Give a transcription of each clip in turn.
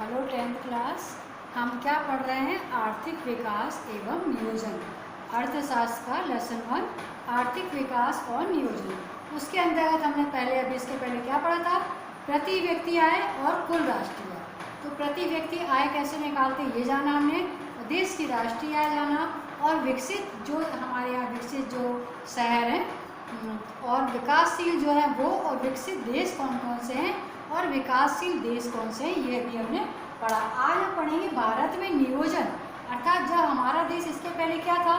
Hello 10th class. हम क्या पढ़ रहे हैं? आर्थिक विकास एवं नियोजन, अर्थशास्त्र का लेसन 1 आर्थिक विकास और नियोजन। उसके अंतर्गत हमने अभी इसके पहले क्या पढ़ा था? प्रति व्यक्ति आय और कुल राष्ट्रीय आय। तो प्रति व्यक्ति आय कैसे निकालते ये जाना हमने, देश की राष्ट्रीय आय जाना, और विकसित जो हमारे यहाँ विकसित जो शहर हैं और विकासशील जो है वो, और विकसित देश कौन कौन से हैं और विकासशील देश कौन से हैं, ये भी हमने पढ़ा। आज हम पढ़ेंगे भारत में नियोजन, अर्थात जब हमारा देश इसके पहले क्या था,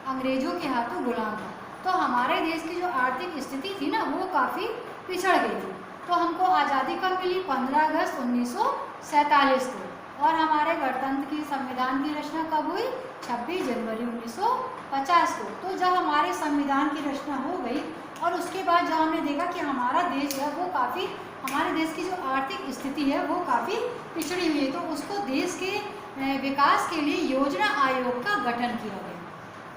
अंग्रेजों के हाथों गुलाम था, तो हमारे देश की जो आर्थिक स्थिति थी ना वो काफ़ी पिछड़ गई थी। तो हमको आज़ादी कब मिली? 15 अगस्त 1947 को। और हमारे गणतंत्र की संविधान की रचना कब हुई? 26 जनवरी 1950 को। तो जब हमारे संविधान की रचना हो गई और उसके बाद जब हमने देखा कि हमारा देश है वो काफ़ी, हमारे देश की जो आर्थिक स्थिति है वो काफ़ी पिछड़ी हुई है, तो उसको देश के विकास के लिए योजना आयोग का गठन किया गया।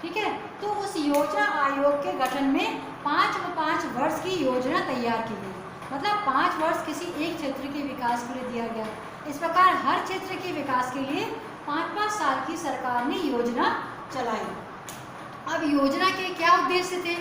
ठीक है, तो उस योजना आयोग के गठन में 5 वर्ष की योजना तैयार की गई, मतलब 5 वर्ष किसी एक क्षेत्र के विकास के लिए दिया गया। इस प्रकार हर क्षेत्र के विकास के लिए 5 साल की सरकार ने योजना चलाई। अब योजना के क्या उद्देश्य थे,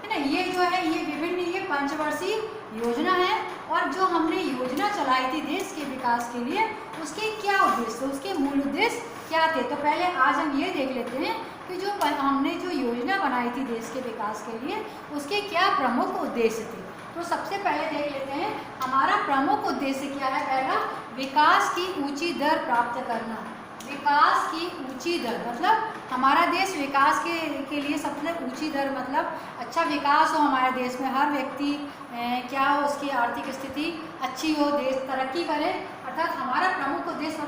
है ना? ये जो है ये विभिन्न, ये पंचवर्षीय योजना है, और जो हमने योजना चलाई थी देश के विकास के लिए, उसके क्या उद्देश्य, उसके मूल उद्देश्य क्या थे। तो पहले आज हम ये देख लेते हैं कि जो हमने जो योजना बनाई थी देश के विकास के लिए, उसके क्या प्रमुख उद्देश्य थे। तो सबसे पहले देख लेते हैं हमारा प्रमुख उद्देश्य क्या है। पहला, विकास की ऊंची दर प्राप्त करना। विकास की ऊंची दर मतलब हमारा देश विकास के लिए सबसे ऊंची दर, मतलब अच्छा विकास हो हमारे देश में, हर व्यक्ति क्या हो, उसकी आर्थिक स्थिति अच्छी हो, देश तरक्की करे। अर्थात हमारा प्रमुख उद्देश्य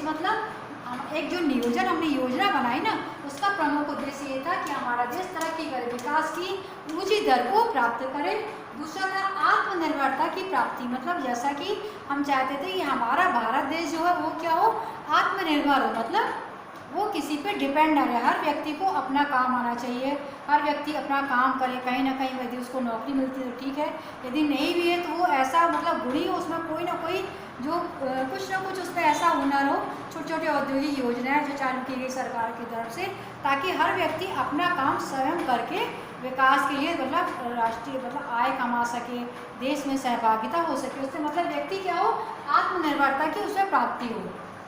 मतलब एक जो नियोजन हमने योजना बनाई ना, उसका प्रमुख उद्देश्य ये था कि हमारा देश तरक्की करे, विकास की ऊंची दर को प्राप्त करे। दूसरा था आत्मनिर्भरता की प्राप्ति, मतलब जैसा कि हम चाहते थे कि हमारा भारत देश जो है वो क्या हो, आत्मनिर्भर हो, मतलब वो किसी पे डिपेंड ना रहे। हर व्यक्ति को अपना काम आना चाहिए, हर व्यक्ति अपना काम करे, कहीं ना कहीं यदि उसको नौकरी मिलती है तो ठीक है, यदि नहीं भी है तो वो ऐसा मतलब गुणी हो, उसमें कोई ना कोई जो कुछ ना कुछ उसमें ऐसा हुनर हो। छोटे छोटे औद्योगिक योजनाएं जो चालू की गई सरकार की तरफ से, ताकि हर व्यक्ति अपना काम स्वयं करके विकास के लिए मतलब राष्ट्रीय मतलब आय कमा सके, देश में सहभागिता हो सके, उससे मतलब व्यक्ति क्या हो, आत्मनिर्भरता की उसमें प्राप्ति हो।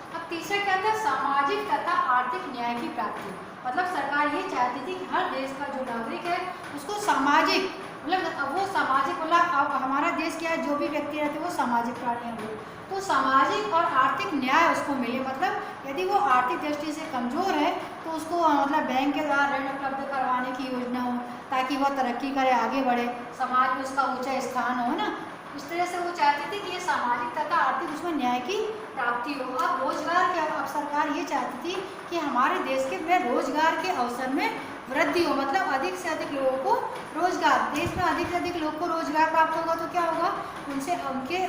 अब तीसरा क्या था, सामाजिक तथा आर्थिक न्याय की प्राप्ति। मतलब सरकार ये चाहती थी कि हर देश का जो नागरिक है उसको सामाजिक मतलब वो सामाजिक मतलब अब हमारा देश क्या है, जो भी व्यक्ति रहते हैं वो सामाजिक प्राणी हैं, तो सामाजिक और आर्थिक न्याय उसको मिले। मतलब यदि वो आर्थिक दृष्टि से कमज़ोर है तो उसको मतलब बैंक के द्वारा ऋण उपलब्ध करवाने की योजना हो, ताकि वह तरक्की करे, आगे बढ़े, समाज में उसका ऊंचा स्थान हो ना। इस तरह से वो चाहते थे कि ये सामाजिक तथा आर्थिक उसमें न्याय की प्राप्ति हो। अब रोजगार के अब सरकार ये चाहती थी कि हमारे देश के में रोजगार के अवसर में वृद्धि हो, मतलब अधिक से अधिक लोगों को रोजगार, देश में अधिक से अधिक लोगों को रोजगार प्राप्त होगा तो क्या होगा, उनसे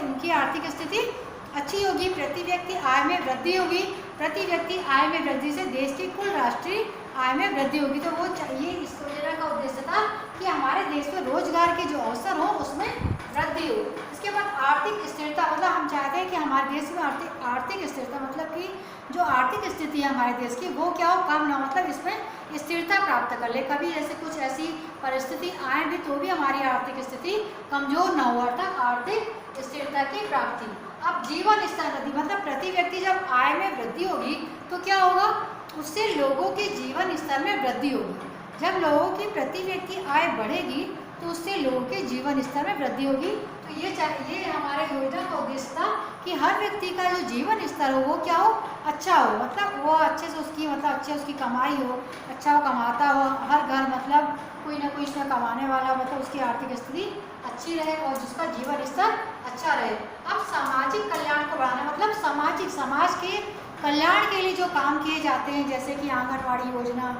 उनकी आर्थिक स्थिति अच्छी होगी, प्रति व्यक्ति आय में वृद्धि होगी, प्रति व्यक्ति आय में वृद्धि से देश की कुल राष्ट्रीय आय में वृद्धि होगी। तो वो चाहिए, इस योजना का उद्देश्य था कि हमारे देश में रोजगार के जो अवसर हो उसमें वृद्धि हो। इसके बाद आर्थिक स्थिरता, मतलब हम चाहते हैं कि हमारे देश में आर्थिक स्थिरता मतलब कि जो आर्थिक स्थिति है हमारे देश की वो क्या हो, कम ना, मतलब इसमें स्थिरता प्राप्त कर ले। कभी जैसे कुछ ऐसी परिस्थिति आए भी तो भी हमारी आर्थिक स्थिति कमजोर ना हो, अर्थात आर्थिक स्थिरता की प्राप्ति। अब जीवन स्तर वृद्धि, मतलब प्रति व्यक्ति जब आय में वृद्धि होगी तो क्या होगा, उससे लोगों के जीवन स्तर में वृद्धि होगी। जब लोगों की प्रति व्यक्ति आय बढ़ेगी तो उससे लोगों के जीवन स्तर में वृद्धि होगी। तो ये हमारे योजना का उद्देश्य था कि हर व्यक्ति का जो जीवन स्तर हो वो क्या हो, अच्छा हो, मतलब वो अच्छे से उसकी मतलब अच्छे उसकी कमाई हो, अच्छा वो कमाता हो, हर घर मतलब कोई ना कोई इसमें कमाने वाला, मतलब उसकी आर्थिक स्थिति अच्छी रहे और जिसका जीवन स्तर अच्छा रहे। अब सामाजिक कल्याण को बढ़ाना, मतलब समाज के कल्याण के लिए जो काम किए जाते हैं, जैसे कि आंगनवाड़ी योजना,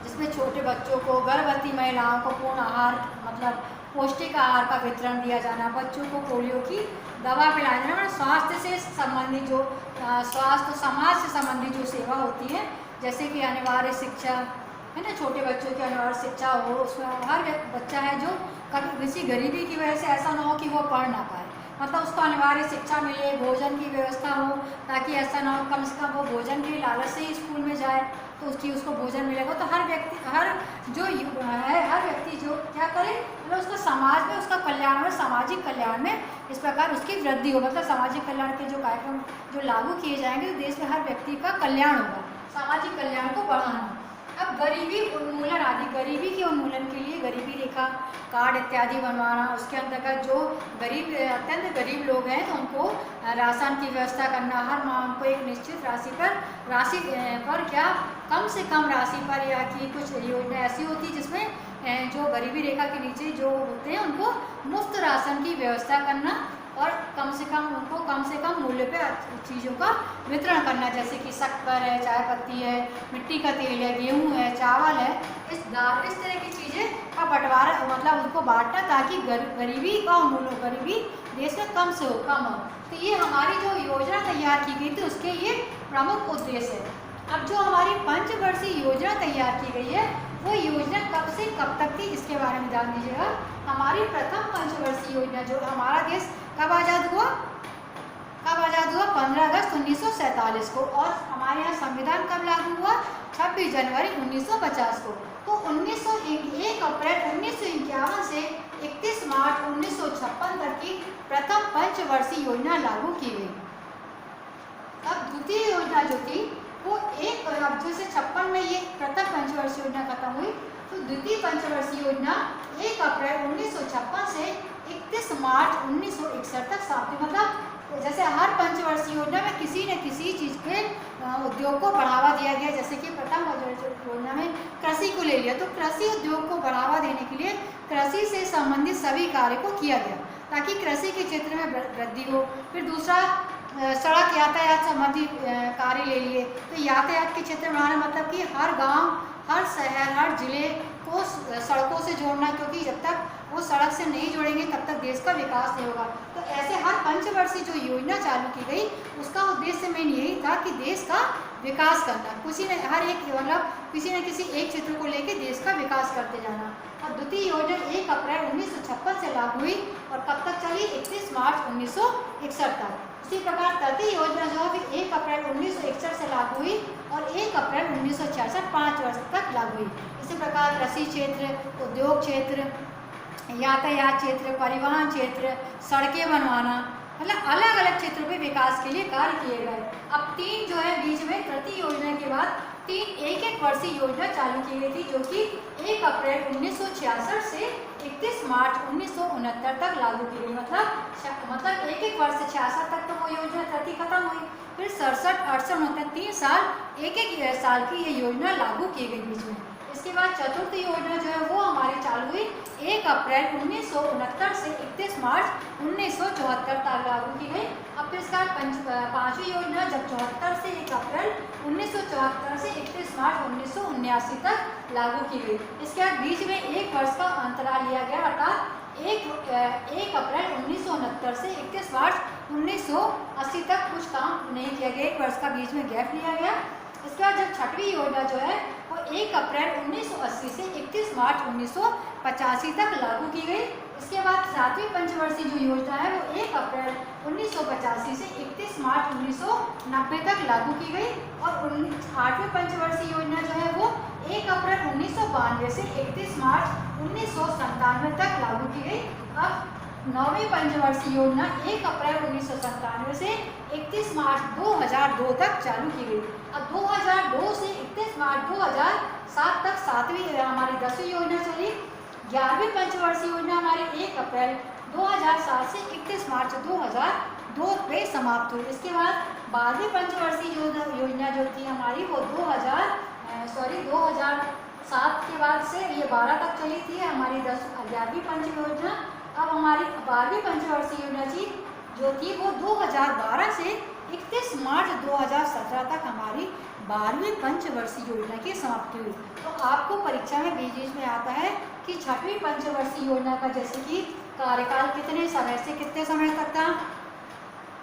जिसमें छोटे बच्चों को, गर्भवती महिलाओं को पूर्ण आहार मतलब पौष्टिक आहार का वितरण दिया जाना, बच्चों को पोलियो की दवा पिलाया जाना, मतलब स्वास्थ्य से संबंधित जो स्वास्थ्य समाज से संबंधित जो सेवा होती है, जैसे कि अनिवार्य शिक्षा है ना, छोटे बच्चों की अनिवार्य शिक्षा हो, उसमें हर बच्चा है जो कभी किसी गरीबी की वजह से ऐसा ना हो कि वो पढ़ ना पाए, मतलब उसको अनिवार्य शिक्षा मिले, भोजन की व्यवस्था हो, ताकि ऐसा ना हो कम से कम वो भोजन के लालच से ही स्कूल में जाए तो उसको भोजन मिलेगा। तो हर व्यक्ति हर व्यक्ति जो क्या करे, मतलब उसका समाज में उसका कल्याण हो, सामाजिक कल्याण में इस प्रकार उसकी वृद्धि हो। मतलब सामाजिक कल्याण के जो कार्यक्रम जो लागू किए जाएंगे तो देश में हर व्यक्ति का कल्याण होगा, सामाजिक कल्याण को बढ़ाना। अब गरीबी उन्मूलन आदि, गरीबी के उन्मूलन के लिए गरीबी रेखा कार्ड इत्यादि बनवाना, उसके अंतर्गत जो अत्यंत गरीब लोग हैं तो उनको राशन की व्यवस्था करना, हर माह उनको एक निश्चित राशि पर क्या कम से कम राशि पर, या कि कुछ योजना ऐसी होती जिसमें जो गरीबी रेखा के नीचे जो होते हैं उनको मुफ्त राशन की व्यवस्था करना और कम से कम मूल्य पे चीज़ों का वितरण करना, जैसे कि शक्कर है, चाय पत्ती है, मिट्टी का तेल है, गेहूं है, चावल है, इस तरह की चीज़ें का बंटवारा, मतलब उनको बांटना ताकि गरीबी का उन्मूलन, गरीबी देश में कम हो। तो ये हमारी जो योजना तैयार की गई थी उसके ये प्रमुख उद्देश्य है। अब जो हमारी पंचवर्षीय योजना तैयार की गई है वो योजना कब से कब तक थी, इसके बारे में ध्यान दीजिएगा। हमारी प्रथम पंचवर्षीय योजना, जो हमारा देश कब आज़ाद हुआ 15 अगस्त 1947 को, और हमारे यहाँ संविधान कब लागू हुआ 26 जनवरी 1950 को। तो 1 अप्रैल 1951 से 31 मार्च 1956 तक की प्रथम पंचवर्षीय योजना लागू की गई। अब द्वितीय योजना जो थी वो अब जैसे 56 में ये प्रथम पंचवर्षीय योजना खत्म हुई, तो द्वितीय पंचवर्षीय योजना 1 अप्रैल 1956 से 31 मार्च 1961 तक समाप्त। मतलब जैसे हर पंचवर्षीय योजना में किसी न किसी चीज़ के उद्योग को बढ़ावा दिया गया। जैसे कि प्रथम पंचवर्षीय योजना में कृषि को ले लिया, तो कृषि उद्योग को बढ़ावा देने के लिए कृषि से संबंधित सभी कार्य को किया गया ताकि कृषि के क्षेत्र में वृद्धि हो। फिर दूसरा सड़क यातायात संबंधी कार्य ले लिए, तो यातायात के क्षेत्र में हमारा मतलब कि हर गांव, हर शहर, हर जिले को सड़कों से जोड़ना, क्योंकि जब तक वो सड़क से नहीं जोड़ेंगे तब तक देश का विकास नहीं होगा। तो ऐसे हर पंचवर्षीय जो योजना चालू की गई उसका उद्देश्य मेन यही था कि देश का विकास करना, किसी न किसी एक क्षेत्र को लेकर देश का विकास करते जाना। और द्वितीय योजना 1 अप्रैल 1956 से लागू हुई और कब तक चली 31 मार्च 1961 तक। इसी प्रकार तृतीय योजना जो है 1 अप्रैल 1961 से लागू हुई और 1 अप्रैल 1966 5 वर्ष तक लागू हुई। इसी प्रकार कृषि क्षेत्र, उद्योग क्षेत्र, यातायात क्षेत्र, परिवहन क्षेत्र, सड़कें बनवाना, मतलब अलग अलग क्षेत्रों पे विकास के लिए कार्य किए गए। अब 3 जो है बीच में तृतीय योजना के बाद 3 एक वर्षीय योजना चालू की गई थी, जो कि 1 अप्रैल 1966 से 31 मार्च 1969 तक लागू की गई। मतलब एक वर्ष से 66 तक तो वो योजना तृतीय खत्म हुई, फिर 67, 68, 3 साल एक साल की ये योजना लागू की गई बीच में। इसके बाद चतुर्थ योजना जो है वो हमारी चालू हुई 1 अप्रैल 1969 से 31 मार्च 1974 तक लागू की गई। अब फिर इसका पांचवी योजना जब 74 से 1 अप्रैल 1974 से 31 मार्च 1979 तक लागू की गई। इसके बाद बीच में 1 वर्ष का अंतराल लिया गया, अर्थात 1 अप्रैल 1969 से 31 मार्च 1980 तक कुछ काम नहीं किया गया, 1 वर्ष का बीच में गैप लिया गया। इसके बाद जब छठवीं योजना जो है वो 1 अप्रैल 1980 से 31 मार्च 1985 तक लागू की गई। इसके बाद 7वीं पंचवर्षीय जो योजना है वो 1 अप्रैल 1985 से 31 मार्च 1990 तक लागू की गई। और 8वीं पंचवर्षीय योजना जो है वो 1 अप्रैल 1992 से 31 मार्च 1997 तक लागू की गई। अब 9वीं पंचवर्षीय योजना 1 अप्रैल 1997 से 31 मार्च 2002 तक चालू की गई। अब 2002 से 31 मार्च 2007 तक 7वीं हमारी 10वीं योजना चली। 11वीं पंचवर्षीय योजना हमारी 1 अप्रैल 2007 से 31 मार्च 2002 पे समाप्त हुई। इसके बाद 12वीं पंचवर्षीय योजना जो थी हमारी वो 2007 के बाद से ये 12 तक चली थी हमारी 11वीं पंच योजना। अब हमारी 12वीं पंचवर्षीय योजना जो थी वो 2012 से 31 मार्च 2017 तक हमारी 12वीं पंचवर्षीय योजना की समाप्ति हुई। तो आपको परीक्षा में बीच में आता है कि 6वीं पंचवर्षीय योजना का जैसे कि कार्यकाल कितने समय से कितने समय तक था,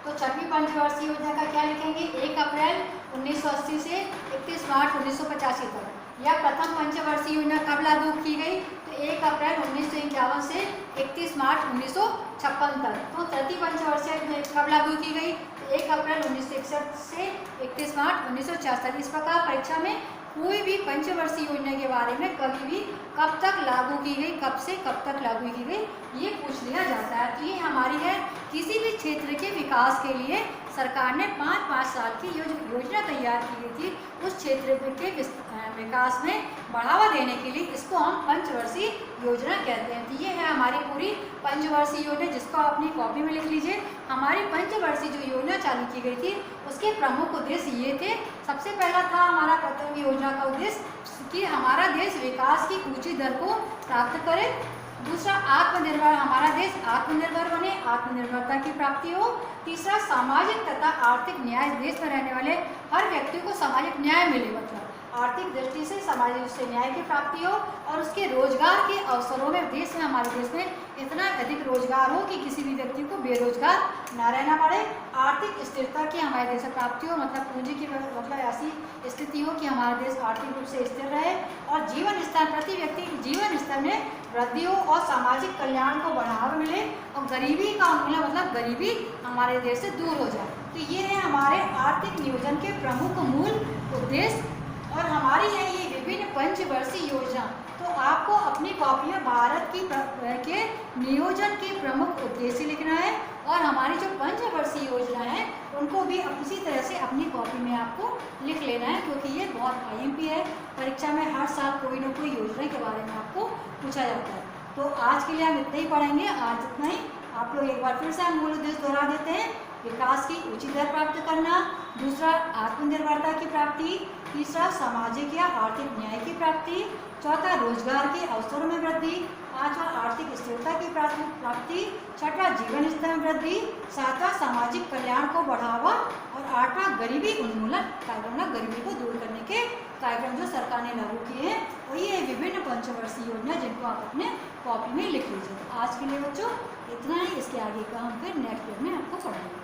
तो 6वीं पंचवर्षीय योजना का क्या लिखेंगे 1 अप्रैल 1980 से 31 मार्च 1985 तक। या प्रथम पंचवर्षीय योजना कब लागू की गई, तो 1 अप्रैल 1951 से 31 मार्च 1956 तक। तो तृतीय पंचवर्षीय कब लागू की गई? 1 अप्रैल 1961 से 31 मार्च 1966। इस प्रकार परीक्षा में कोई भी पंचवर्षीय योजना के बारे में कभी भी कब तक लागू की गई, कब से कब तक लागू की गई, ये पूछ लिया जाता है। तो ये हमारी है, किसी भी क्षेत्र के विकास के लिए सरकार ने 5-5 साल की योजना तैयार की गई थी उस क्षेत्र के विकास में बढ़ावा देने के लिए। इसको हम पंचवर्षीय योजना कहते हैं। तो ये है हमारी पूरी पंचवर्षीय योजना, जिसको आप अपनी कॉपी में लिख लीजिए। हमारी पंचवर्षीय जो योजना चालू की गई थी उसके प्रमुख उद्देश्य ये थे। सबसे पहला था हमारा प्रथम योजना का उद्देश्य कि हमारा देश विकास की ऊंची दर को प्राप्त करे। दूसरा, आत्मनिर्भर, हमारा देश आत्मनिर्भर बने, आत्मनिर्भरता की प्राप्ति हो। तीसरा, सामाजिक तथा आर्थिक न्याय, देश में रहने वाले हर व्यक्ति को सामाजिक न्याय मिले, मतलब आर्थिक दृष्टि से सामाजिक से न्याय की प्राप्ति हो। और उसके रोजगार के अवसरों में देश में, हमारे देश में इतना अधिक रोजगार हो कि किसी भी व्यक्ति को बेरोजगार ना रहना पड़े। आर्थिक स्थिरता की हमारे देश में प्राप्ति हो, मतलब पूंजी की, मतलब ऐसी स्थिति हो कि हमारा देश आर्थिक रूप से स्थिर रहे। और जीवन स्तर, प्रति व्यक्ति जीवन स्तर में वृद्धि हो और सामाजिक कल्याण को बढ़ावा मिले और गरीबी का उन्मूलन, मतलब गरीबी हमारे देश से दूर हो जाए। तो ये है हमारे आर्थिक नियोजन के प्रमुख मूल उद्देश्य। और हमारी है ये विभिन्न पंचवर्षीय योजना। तो आपको अपनी कॉपी में भारत की के नियोजन के प्रमुख उद्देश्य लिखना है और हमारी जो पंचवर्षीय योजना है उनको भी उसी तरह से अपनी कॉपी में आपको लिख लेना है, क्योंकि ये बहुत IMP है। परीक्षा में हर साल कोई ना कोई योजना के बारे में आपको पूछा जाता है। तो आज के लिए हम इतना ही पढ़ेंगे, आज इतना ही। आप लोग एक बार फिर से हम मूल उद्देश्य दोहरा देते हैं। विकास की उचित दर प्राप्त करना, दूसरा आत्मनिर्भरता की प्राप्ति, तीसरा सामाजिक या आर्थिक न्याय की प्राप्ति, चौथा रोजगार के अवसरों में वृद्धि, पांचवा आर्थिक स्थिरता की प्राप्ति, छठा जीवन स्तर में वृद्धि, सातवां सामाजिक कल्याण को बढ़ावा और आठवां गरीबी उन्मूलन कार्यक्रम, गरीबी को दूर करने के कार्यक्रम जो सरकार ने लागू किए हैं। और ये विभिन्न पंचवर्षीय योजना जिनको आप अपने कॉपी में लिख लीजिए। तो आज के लिए बच्चों इतना ही, इसके आगे का हम फिर नेक्स्ट वीडियो में आपको पढ़ाएंगे।